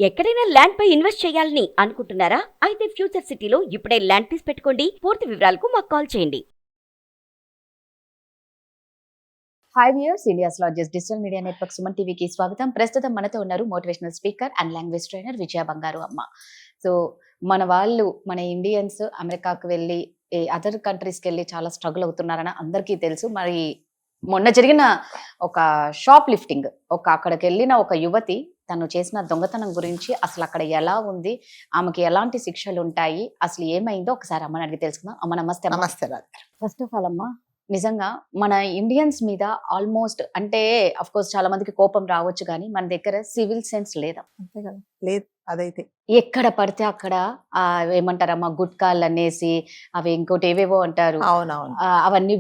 ఎక్కడైనా ల్యాండ్ పై ఇన్వెస్ట్ చేయాలని అనుకుంటున్నారా? అయితే ఫ్యూచర్ సిటీలో ఇప్పుడే ల్యాండ్ పీస్ పెట్టుకోండి. పూర్తి వివరాలకు మాకు కాల్ చేయండి. Hi viewers, India's largest digital media network Suman టీవీకి స్వాగతం. ప్రస్తుతం మనతో ఉన్నారు motivational speaker and language trainer Vijaya Bangaru Amma. So మన వాళ్ళు, మన ఇండియన్స్ అమెరికాకు వెళ్ళి అదర్ కంట్రీస్కి వెళ్ళి చాలా స్ట్రగుల్ అవుతున్నారని అందరికీ తెలుసు. మరి మొన్న జరిగిన ఒక షాప్ లిఫ్టింగ్, అక్కడికి వెళ్ళిన ఒక యువతి తను చేసిన దొంగతనం గురించి, అసలు అక్కడ ఎలా ఉంది, ఆమెకి ఎలాంటి శిక్షలు ఉంటాయి, అసలు ఏమైందో ఒకసారి అమ్మని అడిగి తెలుసుకుందాం. అమ్మ నమస్తే. నమస్తే. ఫస్ట్ ఆఫ్ ఆల్ అమ్మ, నిజంగా మన ఇండియన్స్ మీద ఆల్మోస్ట్, అంటే అఫ్ కోర్స్ చాలా మందికి కోపం రావచ్చు, కానీ మన దగ్గర సివిల్ సెన్స్ లేదా? అంతే కదా, లేదు. అదైతే ఎక్కడ పడితే అక్కడ ఏమంటారమ్మా, గుట్కాలు అనేసి అవి ఇంకోటి ఏవేవో అంటారు. అవునవును. అవన్నీ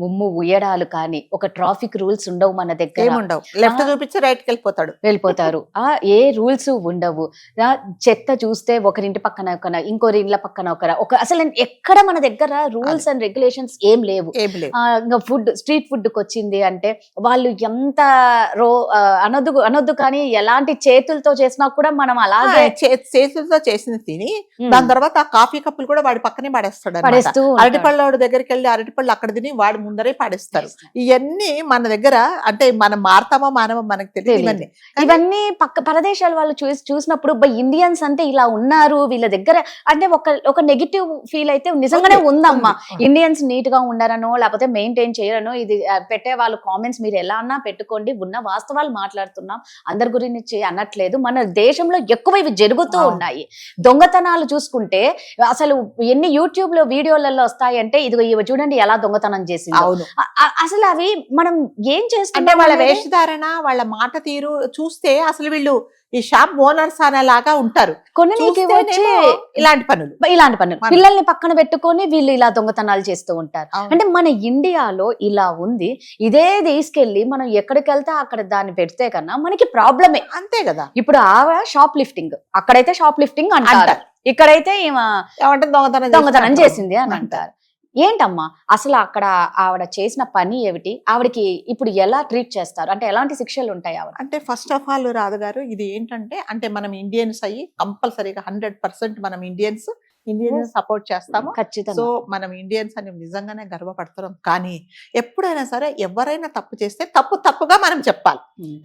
ఉమ్ము ఉయ్యడాలు, కానీ ఒక ట్రాఫిక్ రూల్స్ ఉండవు మన దగ్గర. ఉండవు. లెఫ్ట్ చూపించి రైట్ కి వెళ్ళిపోతారు. ఏ రూల్స్ ఉండవు. చెత్త చూస్తే ఒకరింటి పక్కన ఇంకోరి ఇండ్ల పక్కన అసలు ఎక్కడ మన దగ్గర రూల్స్ అండ్ రెగ్యులేషన్స్ ఏం లేవు. ఇంకా స్ట్రీట్ ఫుడ్ కి వచ్చింది అంటే వాళ్ళు ఎంత అనొద్దు కానీ ఎలాంటి చేతులతో చేసినా కూడా మనం అలాగే చేతులతో చేసింది తిని దాని తర్వాత ఆ కాఫీ కప్పులు కూడా వాడి పక్కనే పడేస్తాడు. అరటిపళ్ళ దగ్గరికి వెళ్ళి అరటిపళ్ళు అక్కడ తిని వాడి ముందరే పడేస్తారు. ఇవన్నీ మన దగ్గర, అంటే మనం మారతామో మానవో మనకు తెలియదు. ఇవన్నీ పరదేశాల వాళ్ళు చూసినప్పుడు ఇండియన్స్ అంటే ఇలా ఉన్నారు వీళ్ళ దగ్గర అంటే ఒక నెగిటివ్ ఫీల్ అయితే నిజంగానే ఉందమ్మా. ఇండియన్స్ నీట్ గా ఉండరనో లేకపోతే మెయింటైన్ చేయరనో, ఇది పెట్టే వాళ్ళు కామెంట్స్ మీరు ఎలా అన్నా పెట్టుకోండి, ఉన్న వాస్తవాలు మాట్లాడుతున్నాం, అందరి గురించి అనట్లేదు. మన దేశంలో ఎక్కువ ఇవి జరుగుతూ ఉన్నాయి. దొంగతనాలు చూసుకుంటే అసలు ఎన్ని యూట్యూబ్ లో వీడియోలలో వస్తాయంటే, ఇదిగో ఇవి చూడండి ఎలా దొంగతనం చేసింది. అసలు అవి మనం ఏం చేస్తుంటే వాళ్ళ వేషధారణ, వాళ్ళ మాట తీరు చూస్తే అసలు వీళ్ళు ఈ షాప్ ఓనర్స్ అనేలాగా ఉంటారు. ఇలాంటి పనులు పిల్లల్ని పక్కన పెట్టుకొని వీళ్ళు ఇలా దొంగతనాలు చేస్తూ ఉంటారు. అంటే మన ఇండియాలో ఇలా ఉంది. ఇదే తీసుకెళ్లి మనం ఎక్కడికి వెళ్తే అక్కడ దాన్ని పెడితే కన్నా మనకి ప్రాబ్లమే. అంతే కదా. ఇప్పుడు షాప్ లిఫ్టింగ్, అక్కడైతే షాప్ లిఫ్టింగ్ అంటారు, ఇక్కడైతే దొంగతనం చేసింది అని అంటారు. ఏంటమ్మా అసలు అక్కడ ఆవిడ చేసిన పని ఏమిటి? ఆవిడకి ఇప్పుడు ఎలా ట్రీట్ చేస్తారు? అంటే ఎలాంటి శిక్షలు ఉంటాయి ఆవిడ? అంటే ఫస్ట్ ఆఫ్ ఆల్ రాధ గారు, ఇది ఏంటంటే, అంటే మనం ఇండియన్స్ అయ్యి కంపల్సరీగా 100% మనం ఇండియన్స్ సపోర్ట్ చేస్తాము. ఖచ్చితంగా. సో మనం ఇండియన్స్ అని నిజంగానే గర్వపడుతున్నాం. కానీ ఎప్పుడైనా సరే ఎవరైనా తప్పు చేస్తే తప్పుగా మనం చెప్పాలి.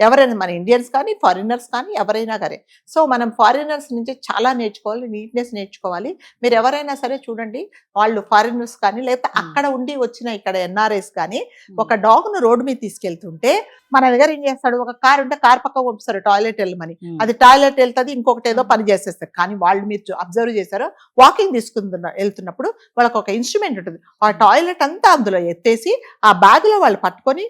ఎవరైనా మన ఇండియన్స్ కానీ ఫారినర్స్ కానీ ఎవరైనా సరే. సో మనం ఫారినర్స్ నుంచి చాలా నేర్చుకోవాలి, నీట్నెస్ నేర్చుకోవాలి. మీరు ఎవరైనా సరే చూడండి, వాళ్ళు ఫారినర్స్ కానీ లేకపోతే అక్కడ ఉండి వచ్చిన ఇక్కడ ఎన్ఆర్ఐస్ కానీ ఒక డాగ్ ను రోడ్డు మీద తీసుకెళ్తుంటే మన దగ్గర ఏం చేస్తాడు, ఒక కార్ ఉంటే కార్ పక్క పంపిస్తారు టాయిలెట్ వెళ్ళమని. అది టాయిలెట్ వెళ్తుంది, ఇంకొకటి ఏదో పని చేసేస్తారు. కానీ వాళ్ళు మీరు అబ్జర్వ్ చేశారో, వాకింగ్ వెళ్తున్నప్పుడు వాళ్ళకి ఒక ఇన్స్ట్రుమెంట్ ఉంటుంది. ఆ టాయిలెట్ అంతా అందులో ఎత్తేసి ఆ బ్యాగ్ లో వాళ్ళు పట్టుకొని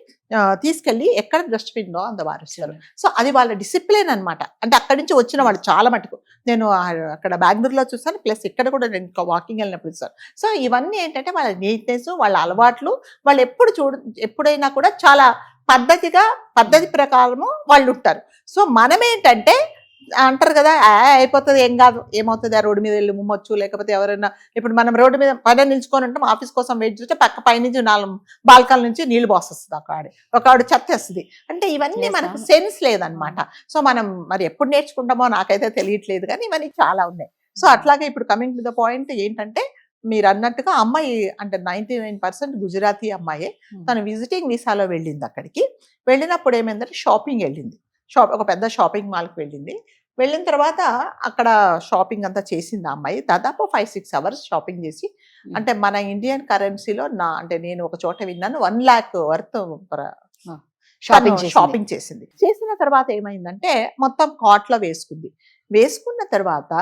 తీసుకెళ్లి ఎక్కడ డస్ట్బిన్ లో అంత వారుస్తారు. సో అది వాళ్ళ డిసిప్లిన్ అనమాట. అంటే అక్కడి నుంచి వచ్చిన వాళ్ళు చాలా మటుకు నేను అక్కడ బెంగళూరులో చూస్తాను, ప్లస్ ఇక్కడ కూడా నేను వాకింగ్ వెళ్ళినప్పుడు చూస్తాను. సో ఇవన్నీ ఏంటంటే వాళ్ళ నీట్నెస్, వాళ్ళ అలవాట్లు, వాళ్ళు ఎప్పుడైనా కూడా చాలా పద్ధతి ప్రకారము వాళ్ళు ఉంటారు. సో మనం ఏంటంటే అంటారు కదా, అయిపోతుంది, ఏం కాదు, ఏమవుతుంది, ఆ రోడ్డు మీద వెళ్ళి ముమ్మొచ్చు, లేకపోతే ఎవరైనా ఇప్పుడు మనం రోడ్డు మీద పైన నిల్చుకొని ఉంటాం, ఆఫీస్ కోసం వెయిట్ చేస్తే పైనుంచి 4 బాల్కల్ నుంచి నీళ్లు పోసేస్తుంది ఒక ఆవిడ చెత్తేస్తుంది. అంటే ఇవన్నీ మనకు సెన్స్ లేదనమాట. సో మనం మరి ఎప్పుడు నేర్చుకుంటామో నాకైతే తెలియట్లేదు, కానీ ఇవన్నీ చాలా ఉన్నాయి. సో అట్లాగే ఇప్పుడు కమింగ్ టు ద పాయింట్ ఏంటంటే, మీరు అన్నట్టుగా అమ్మాయి అంటే 99% గుజరాతీ అమ్మాయే. తను విజిటింగ్ వీసాలో వెళ్ళింది. అక్కడికి వెళ్ళినప్పుడు ఏమైందంటే షాపింగ్ వెళ్ళింది. ఒక పెద్ద షాపింగ్ మాల్కి వెళ్ళింది. వెళ్ళిన తర్వాత అక్కడ షాపింగ్ అంతా చేసింది ఆ అమ్మాయి. దాదాపు 5-6 అవర్స్ షాపింగ్ చేసి, అంటే మన ఇండియన్ కరెన్సీలో అంటే నేను ఒక చోట విన్నాను 1 lakh వర్త్ షాపింగ్ చేసింది. చేసిన తర్వాత ఏమైందంటే మొత్తం కార్ట్లో వేసుకున్న తర్వాత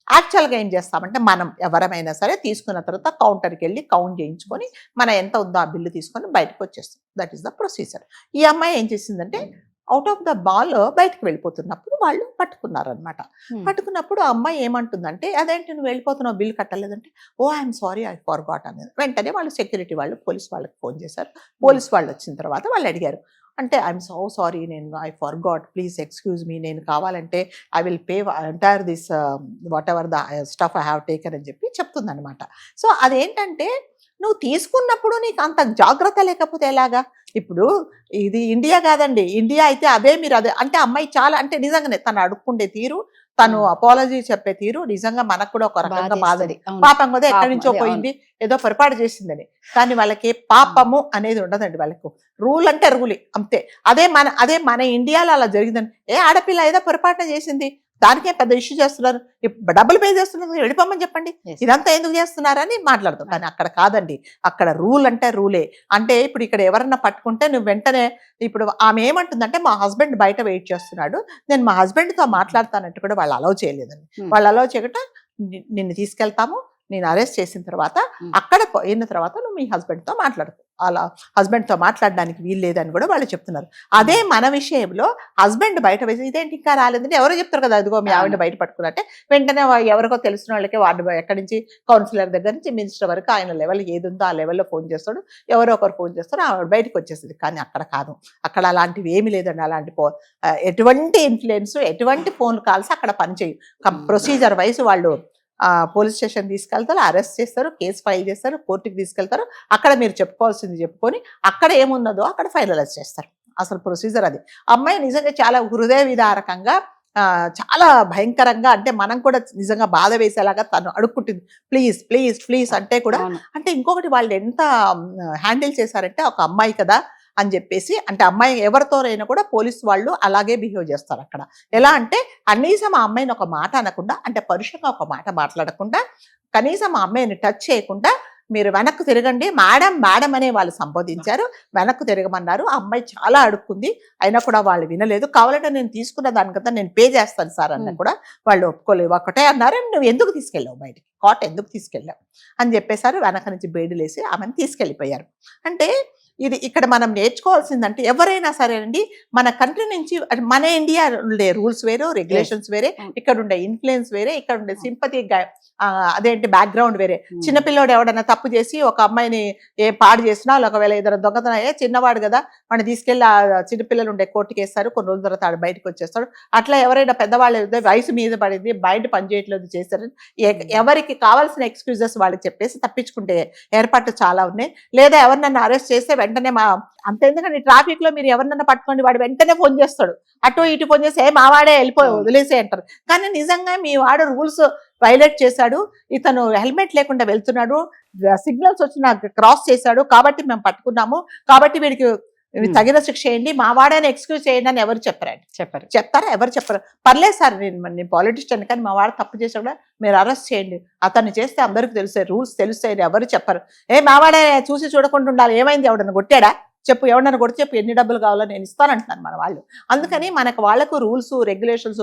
యాక్చువల్గా ఏం చేస్తామంటే, మనం ఎవరమైనా సరే తీసుకున్న తర్వాత కౌంటర్కి వెళ్ళి కౌంట్ చేయించుకొని మన ఎంత ఉందో ఆ బిల్లు తీసుకొని బయటకు వచ్చేస్తాం. That is the procedure. ఈ అమ్మాయి ఏం చేసిందంటే, అవుట్ ఆఫ్ ద మాల్ బయటకు వెళ్ళిపోతున్నప్పుడు వాళ్ళు పట్టుకున్నారనమాట. పట్టుకున్నప్పుడు ఆ అమ్మాయి ఏమంటుందంటే, అదేంటి నువ్వు వెళ్ళిపోతున్నావు, బిల్ కట్టలేదంటే, ఓ ఐఎమ్ సారీ ఐ ఫర్గాట్ అనేది. వెంటనే వాళ్ళు సెక్యూరిటీ వాళ్ళు పోలీస్ వాళ్ళకి ఫోన్ చేశారు. పోలీస్ వాళ్ళు వచ్చిన తర్వాత వాళ్ళు అడిగారు, అంటే ఐఎమ్ సో సారీ, నేను I forgot, please excuse me, నేను కావాలంటే I will pay entire this what ever the stuff I have taken అని చెప్తుంది అనమాట. సో అదేంటంటే, నువ్వు తీసుకున్నప్పుడు నీకు అంత జాగ్రత్త లేకపోతే ఎలాగా? ఇప్పుడు ఇది ఇండియా కాదండి, ఇండియా అయితే అదే మీరు అదే అంటే అమ్మాయి చాలా అంటే నిజంగానే తను అడుక్కుండే తీరు, తను అపాలజీ చెప్పే తీరు నిజంగా మనకు కూడా ఒక రకంగా బాధది. పాపం కదా ఎక్కడి నుంచో పోయింది, ఏదో పొరపాటు చేసిందని. కానీ వాళ్ళకి పాపము అనేది ఉండదండి. వాళ్ళకు రూల్ అంటే రూలే అంతే. అదే మన ఇండియాలో అలా జరిగిందని, ఆడపిల్ల ఏదో పొరపాటున చేసింది, దానికే పెద్ద ఇష్యూ చేస్తున్నారు, డబ్బులు పే చేస్తున్నారు, వెళ్ళిపోమని చెప్పండి, ఇదంతా ఎందుకు చేస్తున్నారని మాట్లాడతాం. కానీ అక్కడ కాదండి, అక్కడ రూల్ అంటే రూలే. అంటే ఇప్పుడు ఇక్కడ ఎవరన్నా పట్టుకుంటే నువ్వు వెంటనే, ఇప్పుడు ఆమె ఏమంటుందంటే మా హస్బెండ్ బయట వెయిట్ చేస్తున్నాడు, నేను మా హస్బెండ్తో మాట్లాడతానంటే కూడా వాళ్ళు అలౌ చేయలేదండి. వాళ్ళు అలౌ చేయకుండా నిన్ను తీసుకెళ్తాము, నేను అరెస్ట్ చేసిన తర్వాత అక్కడ పోయిన తర్వాత నువ్వు మీ హస్బెండ్తో మాట్లాడుకో, అలా హస్బెండ్తో మాట్లాడడానికి వీలు లేదని కూడా వాళ్ళు చెప్తున్నారు. అదే మన విషయంలో హస్బెండ్ బయట వేసి ఇదేంటి ఇంకా రాలేదంటే ఎవరో చెప్తారు కదా, అదిగో మీ ఆవిడ బయట పట్టుకున్నట్టే వెంటనే ఎవరికో తెలిసిన వాళ్ళకి వార్డు ఎక్కడి నుంచి కౌన్సిలర్ దగ్గర నుంచి మినిస్టర్ వరకు ఆయన లెవెల్ ఏది ఉందో ఆ లెవెల్లో ఫోన్ చేస్తాడు, ఎవరో ఒకరు ఫోన్ చేస్తారు, ఆవిడ బయటకు వచ్చేస్తుంది. కానీ అక్కడ కాదు, అక్కడ అలాంటివి ఏమీ లేదండి. అలాంటి ఎటువంటి ఇన్ఫ్లుయెన్స్, ఎటువంటి ఫోన్ కాల్స్ అక్కడ పనిచేయు. ప్రొసీజర్ వైజ్ వాళ్ళు పోలీస్ స్టేషన్ తీసుకెళ్తారు, అరెస్ట్ చేస్తారు, కేసు ఫైల్ చేస్తారు, కోర్టుకి తీసుకెళ్తారు. అక్కడ మీరు చెప్పుకోవాల్సింది చెప్పుకొని అక్కడ ఏమున్నదో అక్కడ ఫైనలైజ్ చేస్తారు. అసలు ప్రొసీజర్ అది. అమ్మాయి నిజంగా చాలా హృదయ విదారకంగా, చాలా భయంకరంగా, అంటే మనం కూడా నిజంగా బాధ వేసేలాగా తను అడుక్కుంటుంది, ప్లీజ్ ప్లీజ్ ప్లీజ్ అంటే కూడా. అంటే ఇంకొకటి వాళ్ళు ఎంత హ్యాండిల్ చేశారంటే, ఒక అమ్మాయి కదా అని చెప్పేసి, అంటే అమ్మాయి ఎవరితోనైనా కూడా పోలీసు వాళ్ళు అలాగే బిహేవ్ చేస్తారు అక్కడ. ఎలా అంటే కనీసం ఆ అమ్మాయిని ఒక మాట అనకుండా, అంటే పరుషంగా ఒక మాట మాట్లాడకుండా, కనీసం ఆ అమ్మాయిని టచ్ చేయకుండా మీరు వెనక్కు తిరగండి మేడం మేడం అనే వాళ్ళు సంబోధించారు, వెనక్కు తిరగమన్నారు. ఆ అమ్మాయి చాలా అడుక్కుంది, అయినా కూడా వాళ్ళు వినలేదు. కావాలంటే నేను తీసుకున్న దానికంతా నేను పే చేస్తాను సార్ అన్న కూడా వాళ్ళు ఒప్పుకోలేదు. ఒకటే అన్నారు, నువ్వు ఎందుకు తీసుకెళ్ళావు బయటికి, కోట ఎందుకు తీసుకెళ్ళావు అని చెప్పేశారు. వెనక నుంచి బేడులేసి ఆమెను తీసుకెళ్ళిపోయారు. అంటే ఇది ఇక్కడ మనం నేర్చుకోవాల్సిందంటే, ఎవరైనా సరే అండి మన కంట్రీ నుంచి, మన ఇండియా ఉండే రూల్స్ వేరు, రెగ్యులేషన్స్ వేరే, ఇక్కడ ఉండే ఇన్ఫ్లుయెన్స్ వేరే, ఇక్కడ ఉండే సింపతి అదేంటి బ్యాక్గ్రౌండ్ వేరే. చిన్నపిల్లోడు ఎవడన్నా తప్పు చేసి ఒక అమ్మాయిని పాడు చేసినా, ఒకవేళ ఏదైనా దొంగతనం చిన్నవాడు కదా వాడిని తీసుకెళ్ళి ఆ చిన్నపిల్లలు ఉండే కోర్టుకి వేస్తారు, కొన్ని రోజుల తర్వాత ఆడు బయటకు వచ్చేస్తాడు. అట్లా ఎవరైనా పెద్దవాళ్ళు వయసు మీద పడింది, బయట పనిచేయట్లేదు చేస్తారు, ఎవరికి కావాల్సిన ఎక్స్క్యూజెస్ వాళ్ళకి చెప్పేసి తప్పించుకుంటే ఏర్పాట్లు చాలా ఉన్నాయి. లేదా ఎవరినన్నా అరెస్ట్ చేస్తే వెంటనే అంత, ఎందుకంటే ట్రాఫిక్ లో మీరు ఎవరినన్నా పట్టుకోండి, వాడు వెంటనే ఫోన్ చేస్తాడు, అటు ఇటు ఫోన్ చేసి మావాడే వెళ్ళిపోయి వదిలేసే అంటారు. కానీ నిజంగా మీ వాడు రూల్స్ వైలేట్ చేశాడు, ఇతను హెల్మెట్ లేకుండా వెళ్తున్నాడు, సిగ్నల్స్ వచ్చిన క్రాస్ చేశాడు కాబట్టి మేము పట్టుకున్నాము, కాబట్టి వీడికి తగిన శిక్ష చేయండి, మా వాడని ఎక్స్క్యూజ్ చేయండి అని ఎవరు చెప్పారండి? చెప్తారా? ఎవరు చెప్పరు. పర్లేదు సార్, నేను పాలిటిషియన్, కానీ మా వాడు తప్పు చేసా కూడా మీరు అరెస్ట్ చేయండి, అతన్ని చేస్తే అందరికి తెలుస్తాయి, రూల్స్ తెలుస్తాయి, ఎవరు చెప్పరు. మా వాడే చూసి చూడకుండా ఉండాలి, ఏమైంది, ఎవడన్నా కొట్టాడా చెప్పు, ఎవడన్నా కొడితే చెప్పు, ఎన్ని డబ్బులు కావాలో నేను ఇస్తానంటున్నాను మన వాళ్ళు. అందుకని వాళ్ళకు రూల్స్ రెగ్యులేషన్స్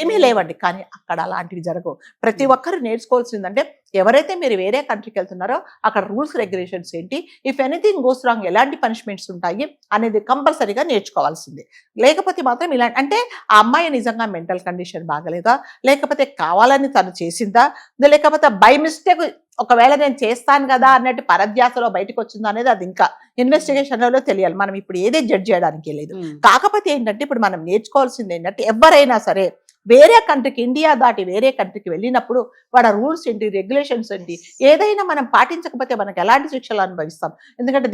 ఏమీ లేవండి. కానీ అక్కడ అలాంటివి జరగవు. ప్రతి ఒక్కరు నేర్చుకోవాల్సిందంటే, ఎవరైతే మీరు వేరే కంట్రీకి వెళ్తున్నారో అక్కడ రూల్స్ రెగ్యులేషన్స్ ఏంటి, ఇఫ్ ఎనీథింగ్ గోస్ రాంగ్ ఎలాంటి పనిష్మెంట్స్ ఉంటాయి అనేది కంపల్సరీగా నేర్చుకోవాల్సిందే. లేకపోతే మాత్రం ఇలా, అంటే ఆ అమ్మాయి నిజంగా మెంటల్ కండిషన్ బాగలేదా, లేకపోతే కావాలని తను చేసిందా, లేకపోతే బై మిస్టేక్ ఒకవేళ నేను చేస్తాను కదా అన్నట్టు పరధ్యాసలో బయటకు వచ్చిందా అనేది అది ఇంకా ఇన్వెస్టిగేషన్ లో తెలియాలి. మనం ఇప్పుడు ఏదే జడ్జ్ చేయడానికి లేదు. కాకపోతే ఏంటంటే ఇప్పుడు మనం నేర్చుకోవాల్సింది ఏంటంటే, ఎవరైనా సరే వేరే కంట్రీకి, ఇండియా దాటి వేరే కంట్రీకి వెళ్ళినప్పుడు వాడు రూల్స్ ఏంటి, రెగ్యులేషన్స్ ఏంటి, ఏదైనా మనం పాటించకపోతే మనకు ఎలాంటి శిక్షలు అనుభవిస్తాం. ఎందుకంటే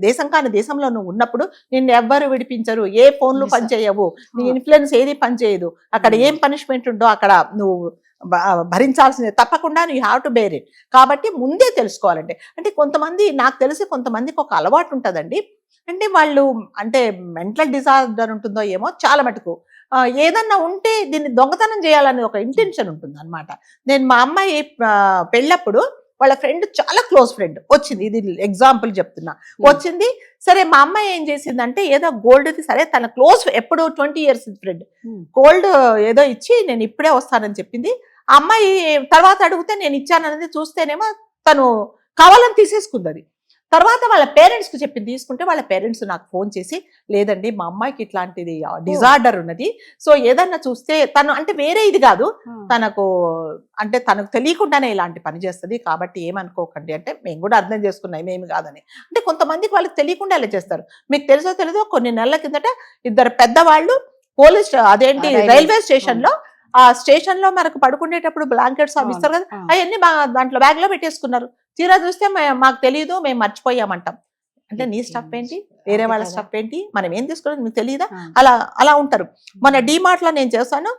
దేశం కాని దేశంలో నువ్వు ఉన్నప్పుడు నిన్ను ఎవ్వరు విడిపించరు, ఏ ఫోన్లు పనిచేయవు, నీ ఇన్ఫ్లుయెన్స్ ఏది పనిచేయదు, అక్కడ ఏం పనిష్మెంట్ ఉందో అక్కడ నువ్వు భరించాల్సిందే, తప్పకుండా you have to bear it. కాబట్టి ముందే తెలుసుకోవాలంటే, అంటే కొంతమంది, నాకు తెలిసి కొంతమందికి ఒక అలవాటు ఉంటుందండి, అంటే వాళ్ళు, అంటే మెంటల్ డిజార్డర్ ఉంటుందో ఏమో చాలా మటుకు, ఏదన్నా ఉంటే దీన్ని దొంగతనం చేయాలని ఒక ఇంటెన్షన్ ఉంటుంది అనమాట. నేను మా అమ్మాయి పెళ్ళప్పుడు వాళ్ళ ఫ్రెండ్, చాలా క్లోజ్ ఫ్రెండ్ వచ్చింది, ఇది ఎగ్జాంపుల్ చెప్తున్నా, వచ్చింది. సరే మా అమ్మాయి ఏం చేసిందంటే, ఏదో గోల్డ్ది, సరే తన క్లోజ్, ఎప్పుడు 20 years ఫ్రెండ్, గోల్డ్ ఏదో ఇచ్చి నేను ఇప్పుడే వస్తానని చెప్పింది. ఆ అమ్మాయి తర్వాత అడిగితే నేను ఇచ్చాననేది చూస్తేనేమో తను కావాలని తీసేసుకుంది అది. తర్వాత వాళ్ళ పేరెంట్స్కి చెప్పింది, తీసుకుంటే వాళ్ళ పేరెంట్స్ నాకు ఫోన్ చేసి, లేదండి మా అమ్మాయికి ఇట్లాంటిది డిజార్డర్ ఉన్నది, సో ఏదన్నా చూస్తే తను, అంటే వేరే ఇది కాదు, తనకు అంటే తనకు తెలియకుండానే ఇలాంటి పని చేస్తుంది, కాబట్టి ఏమనుకోకండి అంటే, మేము కూడా అర్థం చేసుకున్నాం ఏమి కాదని. అంటే కొంతమందికి వాళ్ళకి తెలియకుండా ఇలా చేస్తారు. మీకు తెలుసో తెలీదో, కొన్ని నెలల కిందట ఇద్దరు పెద్దవాళ్ళు పోలీస్, అదేంటి రైల్వే స్టేషన్ లో, ఆ స్టేషన్ లో మనకు పడుకునేటప్పుడు బ్లాంకెట్స్ అవి ఇస్తారు కదా, అవన్నీ దాంట్లో బ్యాగ్ లో పెట్టేసుకున్నారు. తీరా చూస్తే మాకు తెలియదు, మేము మర్చిపోయామంటాం. అంటే నీ స్టఫ్ ఏంటి, వేరే వాళ్ళ స్టఫ్ ఏంటి, మనం ఏం తీసుకోవడం మీకు తెలియదా, అలా ఉంటారు. మన డిమార్ట్ లో నేను చేశాను,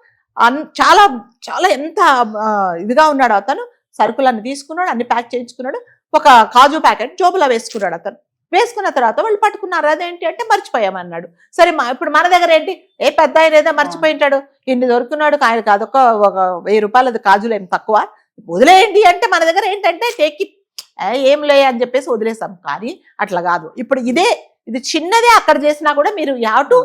చాలా చాలా ఎంత ఇదిగా ఉన్నాడు అతను. సరుకులన్నీ తీసుకున్నాడు, అన్ని ప్యాక్ చేయించుకున్నాడు, ఒక కాజు ప్యాకెట్ జోబులో వేసుకున్నాడు అతను. వేసుకున్న తర్వాత వాళ్ళు పట్టుకున్నారు. అదేంటి అంటే మర్చిపోయామన్నాడు. సరే ఇప్పుడు మన దగ్గర ఏంటి, ఏ పెద్ద ఆయన ఏదో మర్చిపోయింటాడు, ఇన్ని దొరుకున్నాడు, ఆయనకు అదొక ఒక 1000 రూపాయలు కాజులు ఏం తక్కువ, వదిలేయండి అంటే మన దగ్గర ఏంటంటే టేకి ఏం లే అని చెప్పేసి వదిలేసాం. కానీ అట్లా కాదు. ఇప్పుడు ఇది చిన్నదే అక్కడ చేసినా కూడా మీరు you have to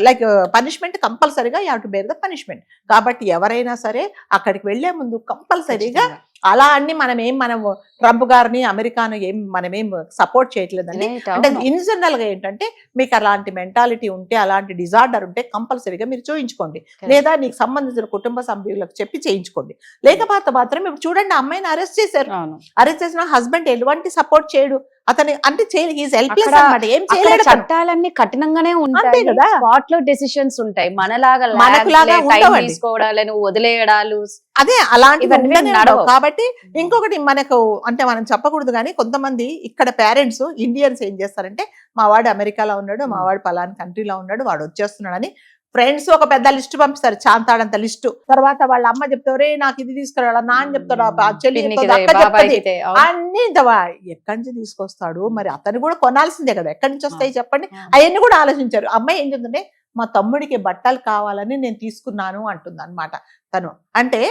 like punishment కంపల్సరీగా you have to bear the punishment. కాబట్టి ఎవరైనా సరే అక్కడికి వెళ్లే ముందు కంపల్సరీగా అలా అన్ని మనము ట్రంప్ గారిని అమెరికాను మనమేం సపోర్ట్ చేయట్లేదండి. అంటే ఇన్ జనరల్ గా ఏంటంటే మీకు అలాంటి మెంటాలిటీ ఉంటే, అలాంటి డిజార్డర్ ఉంటే కంపల్సరీగా మీరు చూయించుకోండి, లేదా నీకు సంబంధించిన కుటుంబ సభ్యులకు చెప్పి చేయించుకోండి. లేకపోతే మాత్రం ఇప్పుడు చూడండి, అమ్మాయిని అరెస్ట్ చేశారు. అరెస్ట్ చేసిన హస్బెండ్ ఎటువంటి సపోర్ట్ చేయడు అతని, అంటే హెల్ప్లెస్ అన్నమాట, ఏం చేయలేడు. చట్టాలన్నీ కఠినంగానే ఉంటాయి కదా, స్పాట్ లో డెసిషన్స్ ఉంటాయి. మనకులాగా తీసుకోవడాలను వదిలేయడాలు అదే అలాంటివి కాబట్టి. ఇంకొకటి మనకు అంటే మనం చెప్పకూడదు కానీ కొంతమంది ఇక్కడ పేరెంట్స్ ఇండియన్స్ ఏం చేస్తారంటే, మా వాడు అమెరికాలో ఉన్నాడు, మా వాడు పలానా కంట్రీలో ఉన్నాడు, వాడు వచ్చేస్తున్నాడు అని ఫ్రెండ్స్ ఒక పెద్ద లిస్ట్ పంపిస్తారు, చాంతాడంత లిస్టు. తర్వాత వాళ్ళ అమ్మ చెప్తారు, నాకు ఇది తీసుకురాడా, నాన్న చెప్తాడు, చెల్లి అన్ని ఎక్కడి నుంచి తీసుకొస్తాడు, మరి అతను కూడా కొనాల్సిందే కదా, ఎక్కడి నుంచి వస్తాయి చెప్పండి. అవన్నీ కూడా ఆలోచించారు. అమ్మాయి ఏం చెప్తుంటే, మా తమ్ముడికి బట్టలు కావాలని నేను తీసుకున్నాను అంటుంది అనమాట తను. అంటే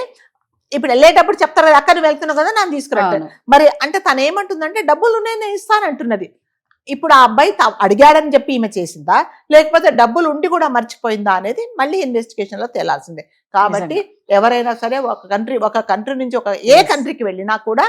ఇప్పుడు వెళ్ళేటప్పుడు చెప్తారు కదా, అక్కడ వెళ్తున్నావు కదా నన్ను తీసుకురంటారు. మరి అంటే తను ఏమంటుందంటే, డబ్బులు ఉన్నాయి నేను ఇస్తానంటున్నది. ఇప్పుడు ఆ అబ్బాయి అడిగాడని చెప్పి ఈమె చేసిందా, లేకపోతే డబ్బులు ఉండి కూడా మర్చిపోయిందా అనేది మళ్ళీ ఇన్వెస్టిగేషన్ లో తేలాల్సిందే. కాబట్టి ఎవరైనా సరే ఒక కంట్రీ నుంచి ఏ కంట్రీకి వెళ్ళినా కూడా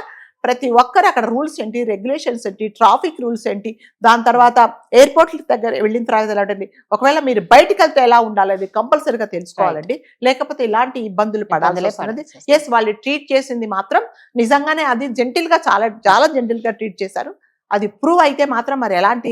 ప్రతి ఒక్కరు అక్కడ రూల్స్ ఏంటి, రెగ్యులేషన్స్ ఏంటి, ట్రాఫిక్ రూల్స్ ఏంటి, దాని తర్వాత ఎయిర్పోర్ట్ల దగ్గర వెళ్ళిన తర్వాత ఎలాంటి, ఒకవేళ మీరు బయటకు వెళ్తే ఎలా ఉండాలి కంపల్సరీగా తెలుసుకోవాలండి. లేకపోతే ఇలాంటి ఇబ్బందులు పడాల్సి వస్తున్నది. ఎస్, వాళ్ళు ట్రీట్ చేసింది మాత్రం నిజంగానే అది జెంటిల్ గా, చాలా చాలా జెంటిల్ గా ట్రీట్ చేశారు. అది ప్రూవ్ అయితే మాత్రం మరి ఎలాంటి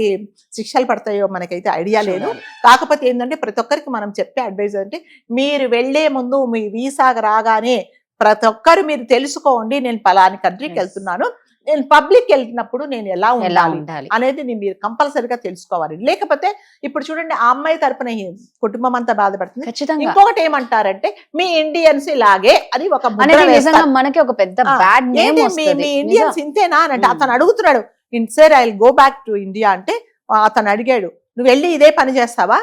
శిక్షలు పడతాయో మనకైతే ఐడియా లేదు. కాకపోతే ఏంటంటే ప్రతి ఒక్కరికి మనం చెప్పే అడ్వైజ్ అంటే, మీరు వెళ్లే ముందు మీ వీసాగా రాగానే ప్రతి ఒక్కరు మీరు తెలుసుకోండి, నేను పలాని కంట్రీకి వెళ్తున్నాను, నేను పబ్లిక్ వెళ్తున్నప్పుడు నేను ఎలా ఉండాలి అనేది మీరు కంపల్సరీగా తెలుసుకోవాలి. లేకపోతే ఇప్పుడు చూడండి, ఆ అమ్మాయి తరపున కుటుంబం అంతా బాధపడుతుంది. ఇంకొకటి ఏమంటారంటే, మీ ఇండియన్స్ ఇలాగే అని ఒక మనకి ఒక పెద్ద బ్యాడ్ నేమ్ వస్తుంది. మీ ఇండియన్స్ ఇంతేనా అని అంటే అతను అడుగుతున్నాడు, sir I will go back to India అంటే అతను అడిగాడు, నువ్వు వెళ్ళి ఇదే పని చేస్తావా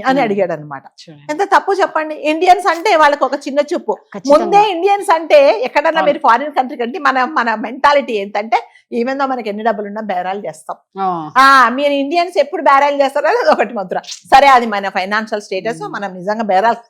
అని అడిగాడు అనమాట. ఎంత తప్పు చెప్పండి. ఇండియన్స్ అంటే వాళ్ళకి ఒక చిన్న చూపు. ముందే ఇండియన్స్ అంటే ఎక్కడన్నా మీరు ఫారిన్ కంట్రీ కంటే మన మెంటాలిటీ ఏంటంటే, ఈవెన్ దో మనకి ఎన్ని డబ్బులు ఉన్నా బేరాలు చేస్తాం. మీరు ఇండియన్స్ ఎప్పుడు బేరాలు చేస్తారో అది ఒకటి ముద్ర. సరే, అది మన ఫైనాన్షియల్ స్టేటస్. మనం నిజంగా బేరాలు,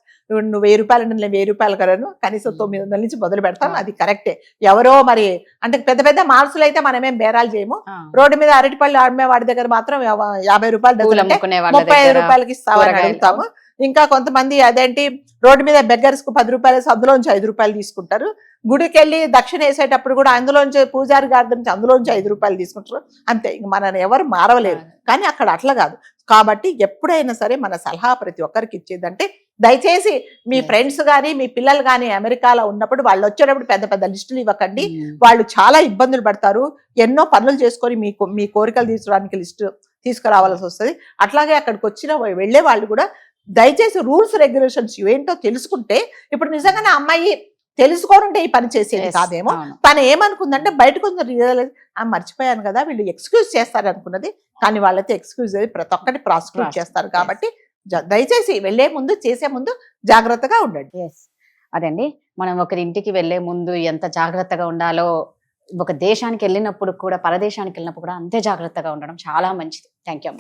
నువ్వు 1000 రూపాయలు అంటే నేను 1000 రూపాయలు కలను కనీసం 900 నుంచి మొదలు పెడతాం, అది కరెక్టే. ఎవరో మరి అంటే పెద్ద పెద్ద మార్సులు అయితే మనమేం బేరాలు చేయము. రోడ్డు మీద అరటిపళ్ళు అమ్మే వాడి దగ్గర మాత్రం 50 రూపాయలు డబ్బులు 35 రూపాయలకి ఇస్తామని అడుగుతాము. ఇంకా కొంతమంది అదేంటి రోడ్డు మీద బెగ్గర్స్ కు 10 రూపాయలు, అందులోంచి 5 రూపాయలు తీసుకుంటారు. గుడికి వెళ్ళి దక్షిణ వేసేటప్పుడు కూడా అందులోంచి పూజారి గారి నుంచి అందులోంచి 5 రూపాయలు తీసుకుంటారు. అంతే, ఇంక మనని ఎవరు మారవలేరు. కానీ అక్కడ అట్లా కాదు. కాబట్టి ఎప్పుడైనా సరే మన సలహా ప్రతి ఒక్కరికి ఇచ్చేదంటే, దయచేసి మీ ఫ్రెండ్స్ గానీ మీ పిల్లలు గానీ అమెరికాలో ఉన్నప్పుడు వాళ్ళు వచ్చేటప్పుడు పెద్ద పెద్ద లిస్టులు ఇవ్వకండి. వాళ్ళు చాలా ఇబ్బందులు పడతారు. ఎన్నో పనులు చేసుకొని మీ కోరికలు తీర్చడానికి లిస్టు తీసుకురావాల్సి వస్తుంది. అట్లాగే అక్కడికి వెళ్లే వాళ్ళు కూడా దయచేసి రూల్స్ రెగ్యులేషన్స్ ఏంటో తెలుసుకుంటే, ఇప్పుడు నిజంగానే అమ్మాయి తెలుసుకోనుంటే ఈ పని చేసేది కాదేమో. తను ఏమనుకుందంటే బయటకు మర్చిపోయాను కదా, వీళ్ళు ఎక్స్క్యూజ్ చేస్తారు అనుకున్నది. కానీ వాళ్ళైతే ఎక్స్క్యూజ్ ప్రతి ఒక్కటి ప్రాసిక్యూట్ చేస్తారు. కాబట్టి దయచేసి వెళ్లే ముందు, చేసే ముందు జాగ్రత్తగా ఉండండి. అదండి, మనం ఒకరి ఇంటికి వెళ్లే ముందు ఎంత జాగ్రత్తగా ఉండాలో, ఒక దేశానికి వెళ్ళినప్పుడు కూడా, పరదేశానికి వెళ్ళినప్పుడు కూడా అంతే జాగ్రత్తగా ఉండడం చాలా మంచిది. Thank you.